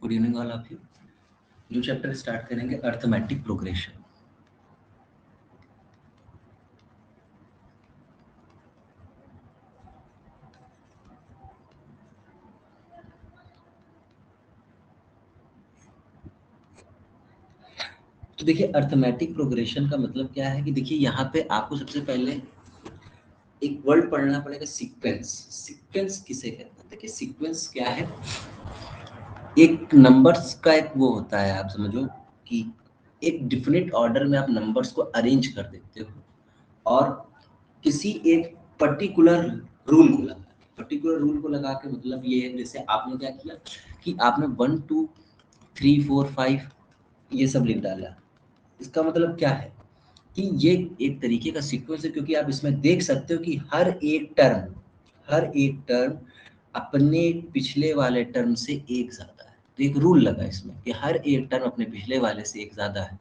Good evening all of you. New chapter start करेंगे, arithmetic progression. तो देखिए, arithmetic progression का मतलब क्या है कि देखिए यहाँ पे आपको सबसे पहले एक वर्ड पढ़ना पड़ेगा, सीक्वेंस। सीक्वेंस किसे कहते हैं? देखिए सीक्वेंस क्या है, एक नंबर्स का एक वो होता है, आप समझो कि एक डिफिनिट ऑर्डर में आप नंबर्स को अरेंज कर देते हो और किसी एक पर्टिकुलर रूल को लगा के मतलब ये है, जैसे आपने क्या किया कि आपने 1 2 3 4 5 ये सब लिख डाला। इसका मतलब क्या है कि ये एक तरीके का सीक्वेंस है, क्योंकि आप इसमें देख सकते हो कि हर एक टर्म अपने पिछले वाले टर्म से एक ज्यादा है। तो एक रूल लगा इसमें कि हर एक टर्म अपने पिछले वाले से एक ज्यादा है।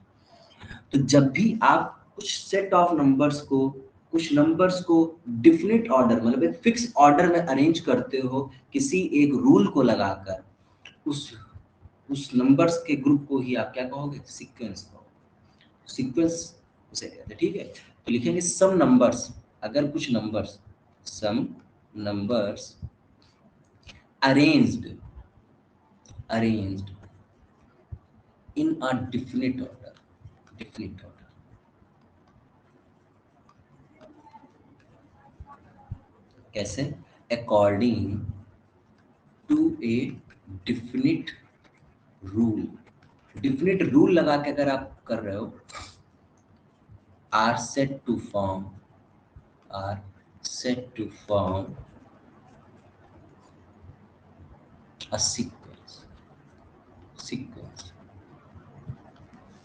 तो जब भी आप कुछ नंबर्स को डिफिनिट ऑर्डर मतलब एक फिक्स ऑर्डर में अरेंज करते हो किसी एक रूल को लगाकर, उस उस नंबर्स के ग्रुप को ही आप क्या कहोगे? सीक्वेंस कहोगे। सीक्वेंस उसे कहते हैं, ठीक है। तो लिखेंगे सम नंबर्स, अगर कुछ numbers, some numbers arranged arranged in a definite order कैसे? According to a definite rule. Definite rule लगा के अगर आप कर रहे हो, are set to form are set to form a sequence.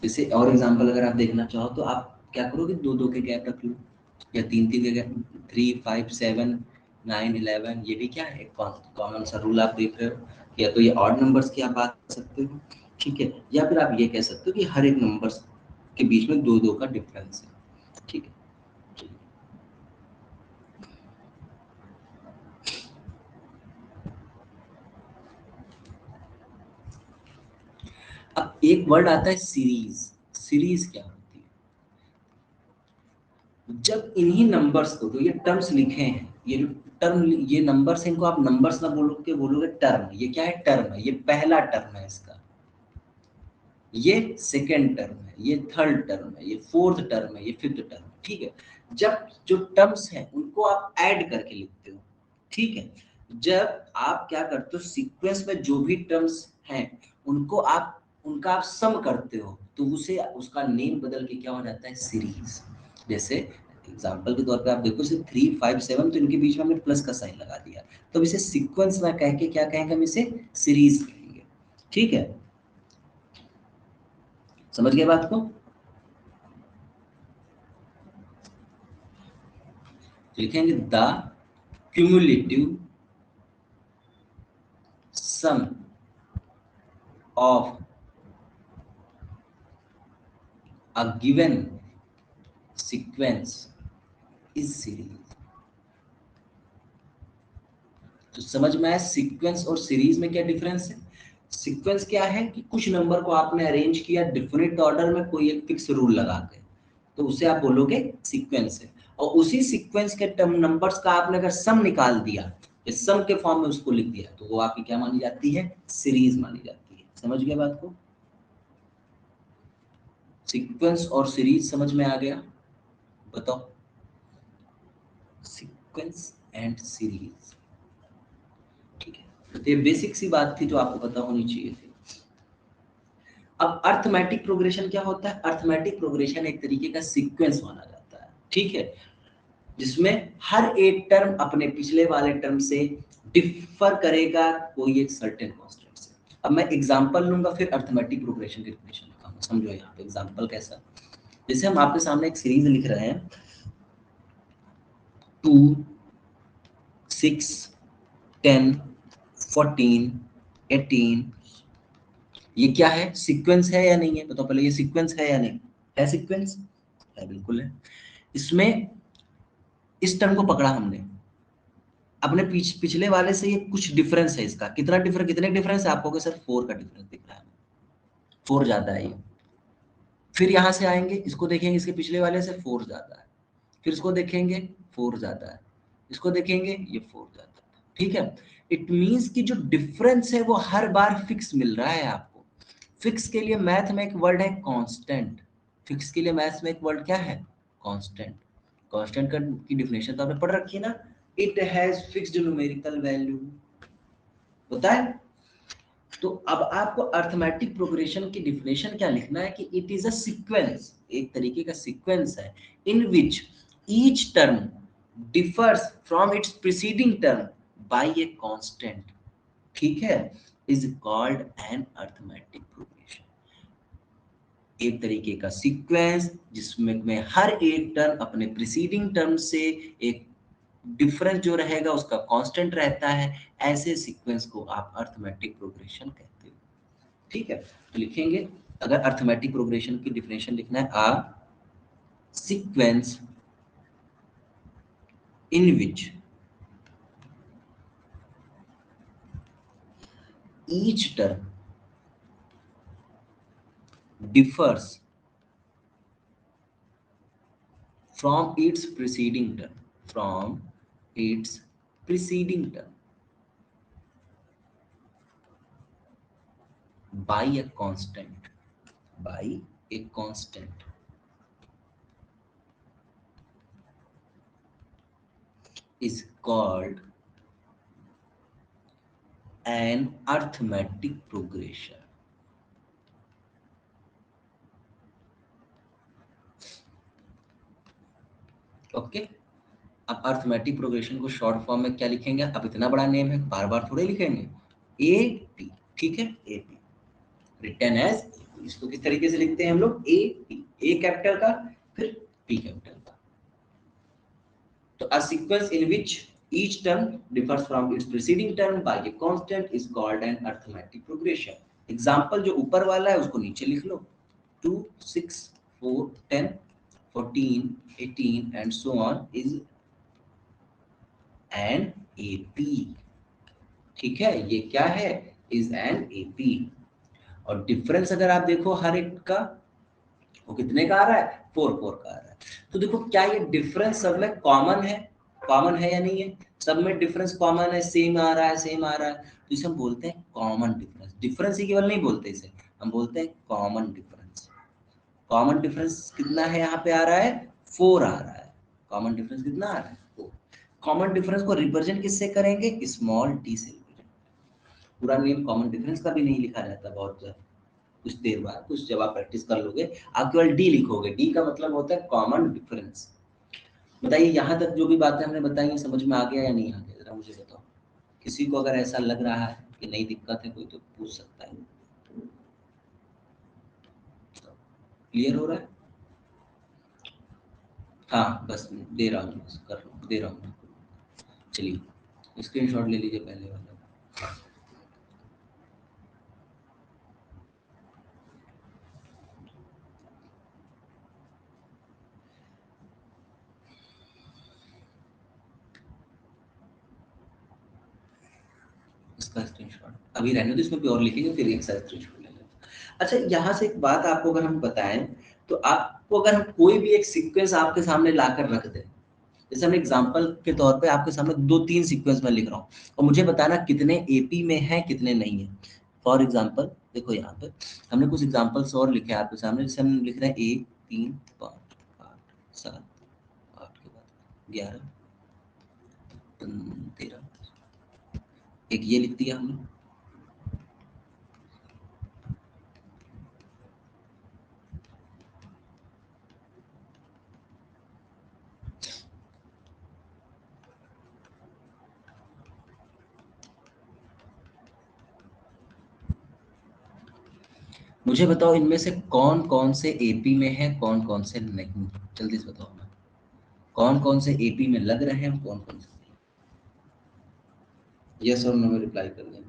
जैसे और एग्जांपल अगर आप देखना चाहो तो आप क्या करोगे? दो दो के गैप रख लो, या तीन तीन के गैप, 3 5 7 9 11। ये भी क्या है? कॉमन सा रूल आप देख रहे हो। या तो ये ऑड नंबर्स की आप बात कर सकते हो, ठीक है, या फिर आप ये कह सकते हो कि हर एक नंबर्स के बीच में दो दो का डिफरेंस है, ठीक है। अब एक वर्ड आता है सीरीज। सीरीज क्या होती है? जब इन्हीं नंबर्स को, जो ये टर्म्स लिखे हैं, ये जो टर्म, ये नंबर्स, इनको आप नंबर्स ना बोलो के बोलोगे टर्म। ये क्या है? टर्म है। ये पहला टर्म है इसका, ये सेकेंड टर्म है, ये थर्ड टर्म है, ये फोर्थ टर्म है, ये फिफ्थ टर्म है, ठीक है। जब जो टर्म्स हैं उनको आप ऐड करके लिखते हो, ठीक है। जब आप क्या करते हो, सीक्वेंस में जो भी टर्म्स हैं उनको आप उनका आप सम करते हो, तो उसे उसका नेम बदल के क्या हो जाता है? सीरीज। जैसे एग्जाम्पल के तौर पे आप देखो, जैसे 3 5 7, तो इनके बीच में हमने प्लस का साइन लगा दिया, तो अब इसे सीक्वेंस ना कह के क्या कहेंगे? हम इसे सीरीज कहेंगे, ठीक है। समझ गए बात को? लिखेंगे the cumulative sum of a given sequence is series. तो समझ में आया सीक्वेंस और सीरीज में क्या डिफरेंस है? सीक्वेंस क्या है कि कुछ नंबर को आपने अरेंज किया डिफिनिट ऑर्डर में कोई एक फिक्स रूल लगा के, तो उसे आप बोलोगे सीक्वेंस है। और उसी सीक्वेंस के टर्म नंबर्स का आपने अगर सम निकाल दिया, इस सम के फॉर्म में उसको लिख दिया, तो वो आपकी क्या मानी जाती है? सीरीज मानी जाती है। समझ गए बात को? सीक्वेंस और सीरीज समझ में आ गया? बताओ, सीक्वेंस एंड सीरीज, ठीक है। तो ये बेसिक सी बात थी जो आपको पता होनी चाहिए थी। अब अर्थमेटिक प्रोग्रेशन क्या होता है? अर्थमेटिक प्रोग्रेशन एक तरीके का सीक्वेंस माना जाता है, ठीक है, जिसमें हर एक टर्म अपने पिछले वाले टर्म से डिफर करेगा कोई एक सर्टेन कांस्टेंट से। अब मैं एग्जांपल लूंगा, फिर अर्थमेटिक प्रोग्रेशन की डेफिनेशन लिखूंगा। समझो यहाँ पे एग्जांपल कैसा। जैसे हम आपके सामने एक सीरीज लिख रहे हैं, 2 6 10 14 18। ये क्या है? सीक्वेंस है या नहीं है? बताओ पहले, ये सीक्वेंस है या नहीं है? सीक्वेंस है, बिल्कुल है। इसमें इस टर्म को पकड़ा हमने, अपने पिछले वाले से ये कुछ डिफरेंस है इसका, कितना डिफरेंस, कितने डिफरेंस है आप कहोगे सर 4 का डिफरेंस दिख रहा है, 4 ज्यादा है ये। फिर यहां से आएंगे, इसको देखेंगे, इसके पिछले वाले से 4 ज्यादा है, फिर इसको देखेंगे 4 ज्यादा है, इसको देखेंगे ये 4 ज्यादा है। ठीक है, इट मींस कि जो डिफरेंस है वो हर बार फिक्स मिल रहा है आपको। फिक्स के लिए मैथ में एक वर्ड है कांस्टेंट। फिक्स के लिए मैथ में एक वर्ड क्या है? कांस्टेंट। कांस्टेंट का की डिफिनेशन तो आपने पढ़ रखी है ना, it has fixed numerical value, होता है। तो अब आपको अर्थमेटिक प्रोग्रेशन की डिफिनेशन क्या लिखना है कि इट इज अ सीक्वेंस, एक तरीके का सीक्वेंस है, in which each term differs from its preceding term by a constant, ठीक है, is called an arithmetic progression. एक तरीके का सीक्वेंस जिसमें में हर एक टर्म अपने प्रीसीडिंग टर्म से एक डिफरेंस जो रहेगा उसका कांस्टेंट रहता है, ऐसे सीक्वेंस को आप अर्थमेटिक प्रोग्रेशन कहते हो। ठीक है, तो लिखेंगे, अगर अर्थमेटिक प्रोग्रेशन की डिफिनेशन लिखना है, a sequence in which each term differs from its preceding term, from its preceding term by a constant, by a constant is called an arithmetic progression. Okay, अब अर्थमेटिक प्रोग्रेशन को short form में क्या लिखेंगे? अब इतना बड़ा name है, बार बार थोड़े लिखेंगे, ए पी, ठीक है, ए पी रिटर्न एज, इसको किस तरीके से लिखते हैं हम लोग? ए पी, ए कैपिटल का फिर पी कैपिटल का। तो a sequence in which each term differs from its preceding term by a constant is called an arithmetic progression. Example जो ऊपर वाला है उसको नीचे लिख लो, 2 6 4 10 14 18 and so on is an AP, ठीक है, ये क्या है? is an AP। और डिफरेंस अगर आप देखो हर एक का, वो कितने का आ रहा है? 4 4 का आ रहा है। तो देखो क्या ये डिफरेंस सब में कॉमन है? कॉमन है या नहीं है? सब में डिफरेंस कॉमन है, सेम आ रहा है, सेम आ रहा है, तो इसे हम बोलते हैं कॉमन डिफरेंस। डिफरेंस ही केवल नहीं बोलते इसे, हम बोलते हैं कॉमन डिफरेंस। कॉमन डिफरेंस कितना है यहाँ पे आ रहा है? 4 आ रहा है। कॉमन डिफरेंस कितना आ रहा है? 4। कॉमन डिफरेंस को रिप्रेजेंट किससे करेंगे? स्मॉल डी से। पूरा नेम कॉमन डिफरेंस का भी नहीं लिखा जाता, बहुत कुछ देर बाद, कुछ जब आप प्रैक्टिस कर लोगे आप केवल डी लिखोगे। डी का मतलब होता है कॉमन डिफरेंस। बताइए यहाँ तक जो भी बातें हमने बताई हैं समझ में आ गया या नहीं आ गया, जरा मुझे बताओ। किसी को अगर ऐसा लग रहा है कि नई दिक्कत है कोई, तो पूछ सकता है। क्लियर हो रहा है? हाँ बस दे रहा हूँ, बस कर रहा हूँ, दे रहा हूँ। चलिए स्क्रीनशॉट ले लीजिए पहले वाला। इसका स्क्रीनशॉट अभी रहने दो, इसमें प्योर लिखेंगे फिर एक साथ स्क्रीनशॉट ले लेंगे। अच्छा यहाँ से एक बात आपको अगर हम बताएं, तो आपको अगर हम कोई भी एक सीक्वेंस आपके सामने लाकर रख दें, जैसे हम एग्जांपल के तौर पे आपके सामने 2-3 सीक्वेंस में लिख रहा हूँ और मुझे बताना कितने एपी में है कितने नहीं है। फॉर एग्जांपल देखो यहाँ पे हमने कुछ एग्जांपल्स और लिखे हैं आपके सामने, जैसे हम लिख रहे हैं 1 3 5 8 7 8 के बाद 11 13, एक ये लिख दिया हमने। मुझे बताओ इनमें से कौन कौन से एपी में है, कौन कौन से नहीं, जल्दी से बताओ ना, कौन कौन से एपी में लग रहे हैं, कौन कौन से नहीं। यस और नो में रिप्लाई कर देना।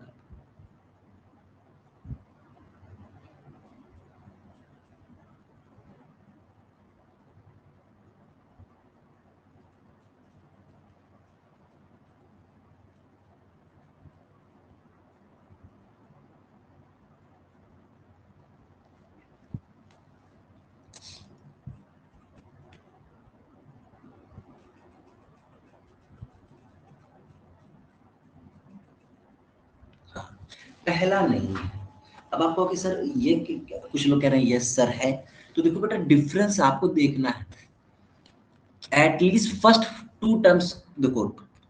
पहला नहीं है। अब आप कहो कि सर ये कुछ लोग कह रहे हैं यस सर है, तो देखो बेटा डिफरेंस आपको देखना है। एटलीस्ट फर्स्ट टू टर्म्स देखो,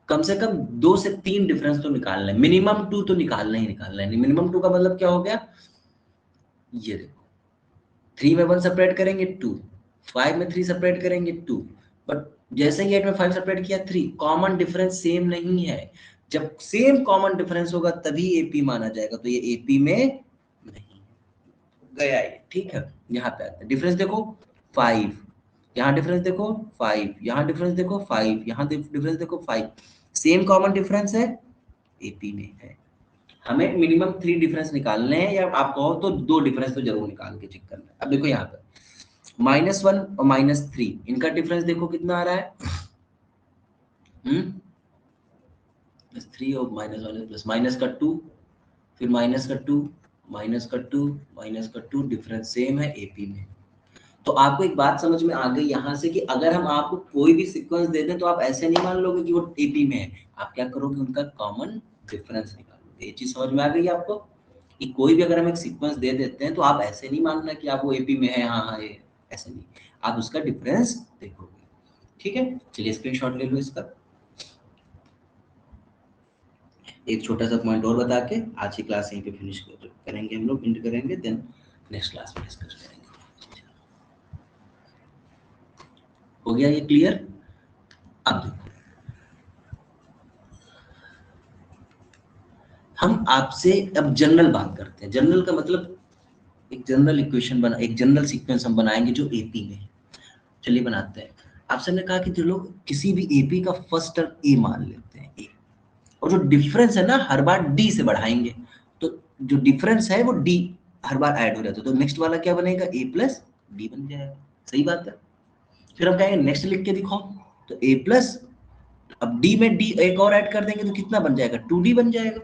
कम से कम 2 से 3 डिफरेंस तो निकालना है, मिनिमम 2 तो निकालना ही निकालना है। मिनिमम 2 का मतलब क्या हो गया, ये देखो 3 में 1 सेपरेट करेंगे 2, 5 में 3 सेपरेट करेंगे 2, बट जैसे ही 8 में 5 सेपरेट किया 3, कॉमन डिफरेंस सेम नहीं है। जब सेम कॉमन डिफरेंस होगा तभी एपी माना जाएगा, तो ये एपी में नहीं गया ये, ठीक है। यहाँ पे आता है डिफरेंस देखो 5, यहाँ डिफरेंस देखो 5, यहाँ डिफरेंस देखो 5, यहाँ डिफरेंस देखो 5, सेम कॉमन डिफरेंस है, एपी में है। हमें मिनिमम 3 डिफरेंस निकालने हैं, या आप कहो तो 2 डिफरेंस तो जरूर निकाल के चेक करना है। अब देखो यहाँ पे -1 और -3 इनका डिफरेंस देखो कितना आ रहा है, +3 और -1 प्लस माइनस का 2, फिर माइनस का 2, माइनस का 2, माइनस का 2, डिफरेंस सेम है एपी में। तो आपको एक बात समझ में आ गई यहाँ से कि अगर हम आपको कोई भी सीक्वेंस दे दें तो आप ऐसे नहीं मान लोगे कि वो एपी में है, आप क्या करोगे, उनका कॉमन डिफरेंस निकालोगे। ये चीज समझ में आ गई आपको कि कोई भी अगर हम एक सीक्वेंस दे देते हैं तो आप ऐसे नहीं मानना कि आप वो एपी में है, हाँ हाँ ये, ऐसे नहीं, आप उसका डिफरेंस देखोगे। ठीक है, चलिए स्क्रीनशॉट ले लो इसका। एक छोटा सा पॉइंट और बता के आज की क्लास यहीं पे फिनिश करेंगे, हम लोग एंड करेंगे, देन नेक्स्ट क्लास में डिस्कस करेंगे। हो गया ये क्लियर? अब देखो, हम आपसे अब जनरल बात करते हैं। जनरल का मतलब एक जनरल इक्वेशन बना, एक जनरल सीक्वेंस हम बनाएंगे जो एपी में है। चलिए बनाते हैं। आपसे ने कहा कि जो लोग किसी भी एपी का फर्स्ट टर्म ए मान लेते हैं, ए, और जो डिफरेंस है ना हर बार डी से बढ़ाएंगे, तो जो डिफरेंस है वो डी हर बार ऐड हो जाता है, तो नेक्स्ट वाला क्या बनेगा, ए प्लस डी बन जाएगा। सही बात है। फिर हम कहेंगे नेक्स्ट लिख के दिखाओ, तो ए प्लस, अब डी में डी एक और ऐड कर देंगे तो कितना बन जाएगा, 2d बन जाएगा।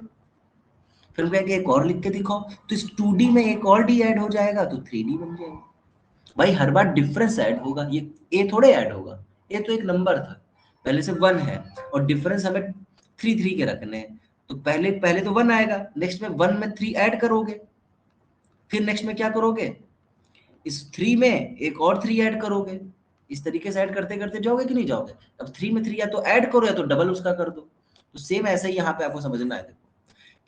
फिर हम कहेंगे एक और लिख के दिखाओ, तो इस 2d में एक और डी ऐड हो जाएगा तो 3d बन जाएगा। भाई हर बार डिफरेंस ऐड होगा, ये ए थोड़े ऐड होगा, ए तो एक नंबर था, पहले से 1 है, और डिफरेंस हमें 3 3 के रखने हैं, तो पहले पहले तो 1 आएगा, नेक्स्ट में 1 में 3 ऐड करोगे, फिर नेक्स्ट में क्या करोगे, इस 3 में एक और 3 ऐड करोगे, इस तरीके से ऐड करते करते जाओगे कि नहीं जाओगे। अब 3 में 3 या तो ऐड करो या तो डबल उसका कर दो। तो सेम ऐसा ही यहाँ पे आपको समझना है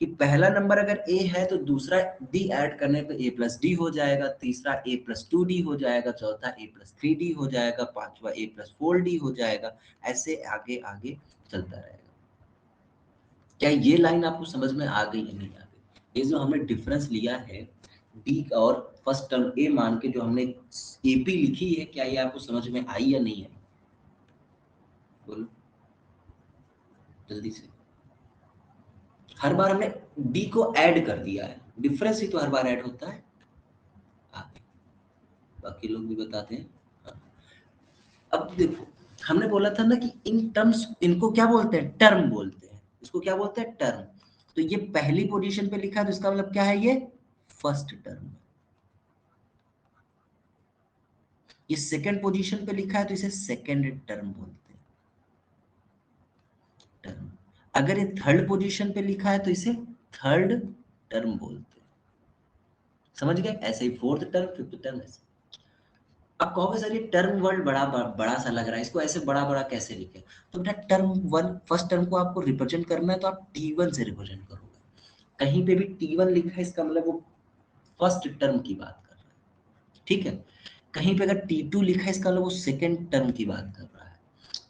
कि पहला नंबर अगर ए है तो दूसरा डी ऐड करने पे ए प्लस डी हो जाएगा, तीसरा ए प्लस 2d हो जाएगा, चौथा ए प्लस 3d हो जाएगा, पांचवा ए प्लस 4d हो जाएगा, ऐसे आगे आगे चलता रहेगा। क्या ये लाइन आपको समझ में आ गई या नहीं आ गई? ये जो हमने डिफरेंस लिया है डी और फर्स्ट टर्म ए मान के जो हमने एपी लिखी है, क्या ये आपको समझ में आई या नहीं आई? बोलो जल्दी से। हर बार हमने डी को ऐड कर दिया है, डिफरेंस ही तो हर बार ऐड होता है। आगे बाकी लोग भी बताते हैं। हाँ। अब देखो, हमने बोला था ना कि इन टर्म्स, इनको क्या बोलते हैं, टर्म बोलते हैं, इसको क्या बोलते हैं, टर्म। तो ये पहली पोजीशन पे लिखा है तो इसका मतलब क्या है, ये फर्स्ट टर्म। ये सेकंड पोजीशन पे लिखा है तो इसे सेकंड टर्म बोलते हैं, टर्म। अगर ये थर्ड पोजीशन पे लिखा है तो इसे थर्ड टर्म बोलते हैं। समझ गए? ऐसे ही फोर्थ टर्म, फिफ्थ टर्म, ऐसे। अब कहोगे सर ये टर्म वर्ड बड़ा बड़ा सा लग रहा है, इसको ऐसे बड़ा बड़ा कैसे लिखे, तो बेटा टर्म वन, फर्स्ट टर्म को आपको रिप्रेजेंट करना है तो आप T1 से रिप्रेजेंट करोगे। कहीं पे भी T1 लिखा है इसका मतलब वो फर्स्ट टर्म की बात कर रहा है, ठीक है। कहीं पे अगर T2 लिखा है इसका मतलब वो सेकंड टर्म की बात कर रहा है।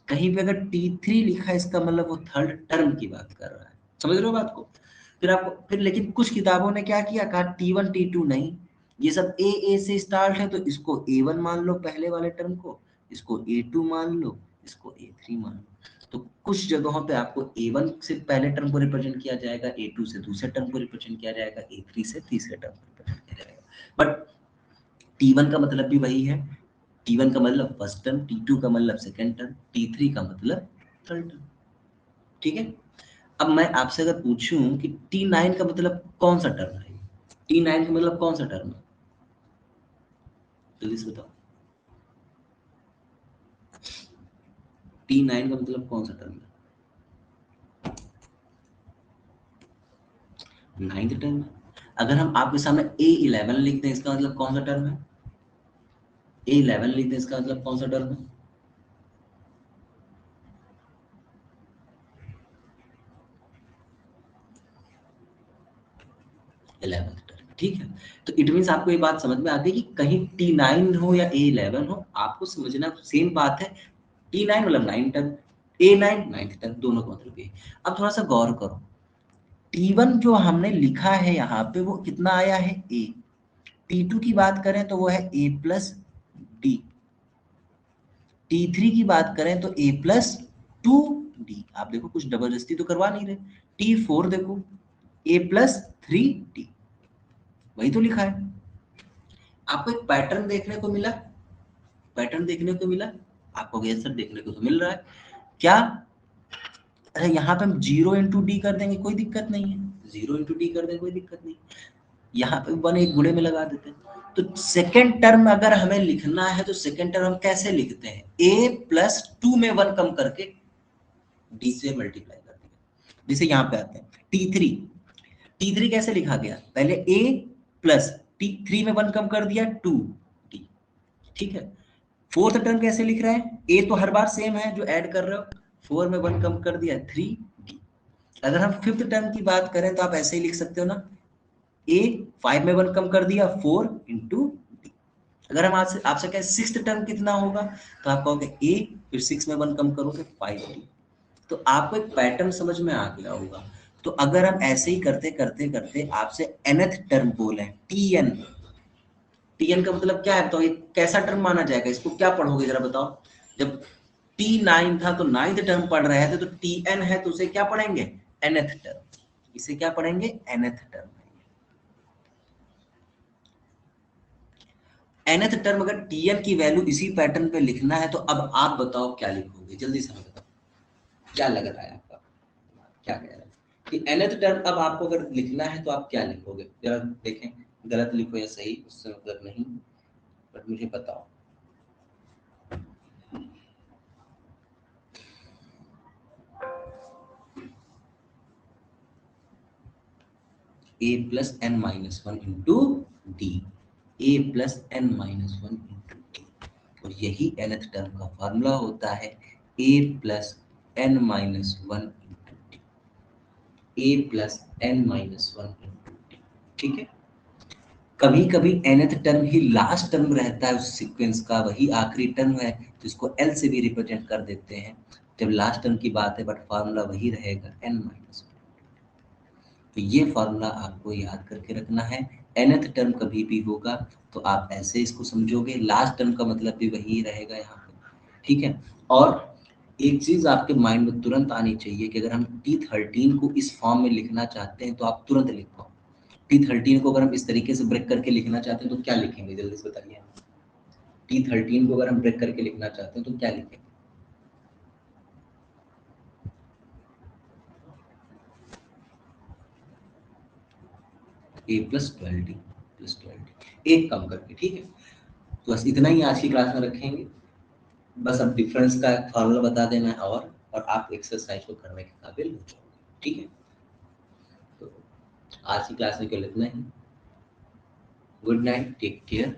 कहीं पे अगर T3 लिखा है इसका मतलब वो थर्ड टर्म की बात कर रहा है। समझ रहे हो बात को? फिर आपको, फिर लेकिन कुछ किताबों ने क्या किया, कहा T1 T2 नहीं, ये सब ए से स्टार्ट है तो इसको A1 मान लो पहले वाले टर्म को, इसको A2 मान लो, इसको A3 मान लो। तो कुछ जगहों पे आपको A1 से पहले टर्म को रिप्रेजेंट किया जाएगा, A2 से दूसरे टर्म को रिप्रेजेंट किया जाएगा, A3 से तीसरे टर्म को रिप्रेजेंट किया जाएगा। बट T1 का मतलब भी वही है, T1 का मतलब फर्स्ट टर्म, T2 का मतलब सेकंड टर्म, T3 का मतलब थर्ड टर्म। ठीक है। अब मैं आपसे अगर पूछूं कि T9 का मतलब कौन सा टर्म है, T9 का मतलब कौन सा टर्म है, जल्दी से बताओ। T9 का मतलब कौन सा टर्म है? 9th टर्म है। अगर हम आपके सामने A11 लिख दें इसका मतलब कौन सा टर्म है? A11 लिख दें इसका मतलब कौन सा टर्म है? 11th टर्म, ठीक है। तो इट मीन्स आपको ये बात समझ में आ गई कि कहीं T9 हो या A11 हो, आपको समझना सेम बात है। T9 मतलब 9 टर्म, A9 9th टर्म, दोनों का मतलब ये। अब थोड़ा सा गौर करो, T1 जो हमने लिखा है यहाँ पे वो कितना आया है? A। T2 की बात करें तो वो है A प्लस डी। T3 की बात करें तो A प्लस 2D। आप देखो कुछ जबरदस्ती तो करवा नहीं रहे। T4 देखो A प्लस 3D, वही तो लिखा है। आपको एक पैटर्न देखने को मिला, पैटर्न देखने को मिला, आपको आंसर देखने को तो मिल रहा है क्या? अरे यहाँ पे हम 0 × D कर देंगे, कोई दिक्कत नहीं है। 0 × D कर देंगे, कोई दिक्कत नहीं। यहाँ पे 1 एक गुणे में लगा देते हैं। तो सेकेंड टर्म अगर हमें लिखना है तो सेकेंड टर्म हम कैसे लिखते हैं? A प्लस 2 में 1 कम करके D से मल्टीप्लाई कर दिया। जैसे यहाँ पे आते हैं T3, T3 कैसे लिखा गया? पहले A प्लस T3 में 1 कम कर दिया 2D, ठीक है। फोर्थ टर्म कैसे लिख रहे हैं? A तो हर बार सेम है जो ऐड कर रहे हो, 4 में 1 कम कर दिया 3D। अगर हम फिफ्थ टर्म की बात करें तो आप ऐसे ही लिख सकते हो ना, A 5 में 1 कम कर दिया 4 × D। अगर हम आपसे कहें सिक्स्थ टर्म कितना होगा तो आप कहोगे A, फिर 6 में 1 कम करोगे 5D। तो आपको एक पैटर्न समझ में आ गया होगा। तो अगर हम ऐसे ही करते करते करते आपसे nth टर्म बोले Tn, Tn का मतलब क्या है? तो ये कैसा टर्म माना जाएगा? इसको क्या पढ़ोगे जरा बताओ। जब T9 था तो 9th टर्म पढ़ रहे थे, तो Tn है तो उसे क्या पढ़ेंगे? nth term. इसे क्या पढ़ेंगे? nth term. nth टर्म अगर Tn की वैल्यू इसी पैटर्न पे लिखना है तो अब आप बताओ क्या लिखोगे? जल्दी से बताओ, क्या लग रहा है आपका? क्या कह रहा है कि nth टर्म अब आपको अगर लिखना है तो आप क्या लिखोगे? जरा देखें, गलत लिखो या सही उससे मतलब नहीं, बट मुझे बताओ। A plus n minus 1 into D, A plus n minus 1 into D. और यही nth टर्म का फॉर्मूला होता है A plus n minus 1 into D, A plus n minus 1 into D, ठीक है। कभी कभी nth टर्म ही लास्ट टर्म रहता है उस सीक्वेंस का, वही आखिरी टर्म है तो इसको L से भी रिप्रेजेंट कर देते हैं जब लास्ट टर्म की बात है, बट फार्मूला वही रहेगा n माइनस। तो ये फार्मूला आपको याद करके रखना है। nth टर्म कभी भी होगा तो आप ऐसे इसको समझोगे, लास्ट टर्म का मतलब भी वही रहेगा यहाँ पे, ठीक है। और एक चीज आपके माइंड में तुरंत आनी चाहिए कि अगर हम T13 को इस फॉर्म में लिखना चाहते हैं तो आप तुरंत लिख पाओ। T13 को अगर हम इस तरीके से ब्रेक करके लिखना चाहते हैं तो क्या लिखेंगे? जल्दी से बताइए। T13 को अगर हम ब्रेक करके लिखना चाहते हैं तो क्या लिखेंगे? A plus 12D plus 12D, एक कम करके, ठीक है। तो बस इतना ही आज की क्लास में रखेंगे। बस अब डिफरेंस का फॉर्मूला बता देना है और आप एक्सरसाइज को करने के काबिल हो जाओगे, ठीक है। तो आज की क्लास में केवल इतना ही। Good night, take care.